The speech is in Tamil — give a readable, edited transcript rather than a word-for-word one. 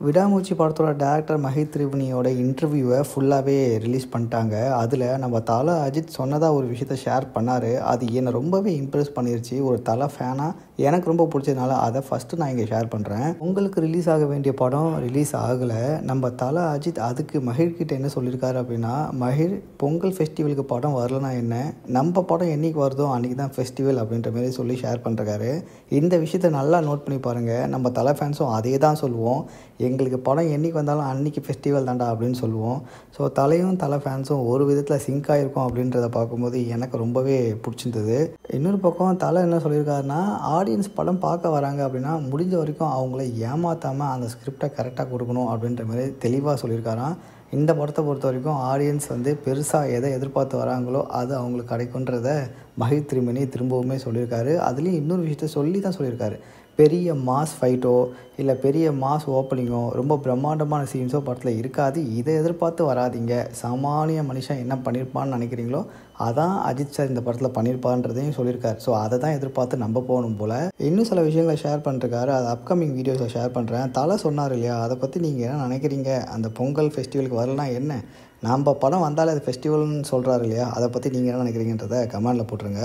விடாமுயற்சி படத்தோட டேரக்டர் மஹி திரிவேணியோட இன்டர்வியூவை ஃபுல்லாகவே ரிலீஸ் பண்ணிட்டாங்க. அதில் நம்ம தல அஜித் சொன்னதாக ஒரு விஷயத்த ஷேர் பண்ணார். அது என்னை ரொம்பவே இம்ப்ரெஸ் பண்ணிருச்சு. ஒரு தலை ஃபேனாக எனக்கு ரொம்ப பிடிச்சதுனால அதை ஃபஸ்ட்டு நான் இங்கே ஷேர் பண்ணுறேன். உங்களுக்கு ரிலீஸ் ஆக வேண்டிய படம் ரிலீஸ் ஆகலை. நம்ம தல அஜித் அதுக்கு மஹிர்கிட்ட என்ன சொல்லியிருக்காரு அப்படின்னா, மஹிர் பொங்கல் ஃபெஸ்டிவலுக்கு படம் வரலனா என்ன, நம்ம படம் என்றைக்கு வருதோ அன்றைக்கி தான் ஃபெஸ்டிவல் அப்படின்ற மாதிரி சொல்லி ஷேர் பண்ணுறாரு. இந்த விஷயத்தை நல்லா நோட் பண்ணி பாருங்கள். நம்ம தலை ஃபேன்ஸும் அதே தான் சொல்லுவோம். எங்களுக்கு படம் என்றைக்கு வந்தாலும் அன்றைக்கி ஃபெஸ்டிவல் தாண்டா அப்படின்னு சொல்லுவோம். ஸோ தலையும் தலை ஃபேன்ஸும் ஒரு விதத்தில் சிங்க் ஆகிருக்கும் அப்படின்றத பார்க்கும்போது எனக்கு ரொம்பவே பிடிச்சிருந்தது. இன்னொரு பக்கம் தலை என்ன சொல்லியிருக்காருன்னா, ஆடியன்ஸ் படம் பார்க்க வராங்க அப்படின்னா முடிஞ்ச வரைக்கும் அவங்கள ஏமாற்றாமல் அந்த ஸ்கிரிப்டை கரெக்டாக கொடுக்கணும் அப்படின்ற மாதிரி தெளிவாக சொல்லியிருக்காராம். இந்த படத்தை பொறுத்த வரைக்கும் ஆடியன்ஸ் பெருசாக எதை எதிர்பார்த்து வராங்களோ அது அவங்களுக்கு கிடைக்குன்றத மஹி திரிவேணி திரும்பவுமே சொல்லியிருக்காரு. அதுலேயும் இன்னொரு விஷயத்த சொல்லி தான் சொல்லியிருக்காரு. பெரிய மாஸ் ஃபைட்டோ இல்லை பெரிய மாஸ் ஓப்பனிங்கோ ரொம்ப பிரம்மாண்டமான சீன்ஸோ படத்தில் இருக்காது. இதை எதிர்பார்த்து வராதிங்க. சாமானிய மனுஷன் என்ன பண்ணியிருப்பான்னு நினைக்கிறீங்களோ அதான் அஜித் சார் இந்த படத்தில் பண்ணியிருப்பான்றதையும் சொல்லியிருக்காரு. ஸோ அதை தான் எதிர்பார்த்து நம்ம போகணும் போல். இன்னும் சில விஷயங்களை ஷேர் பண்ணிருக்காரு. அது அப்கமிங் வீடியோஸை ஷேர் பண்ணுறேன். தலை சொன்னார் இல்லையா, அதை பற்றி நீங்கள் என்ன நினைக்கிறீங்க? அந்த பொங்கல் ஃபெஸ்டிவலுக்கு வரலனா என்ன, நம்ம படம் வந்தாலே அது ஃபெஸ்டிவல்னு சொல்கிறாரு இல்லையா, அதை பற்றி நீங்கள் என்ன நினைக்கிறீங்கன்றதை கமெண்டில் போட்டுருங்க.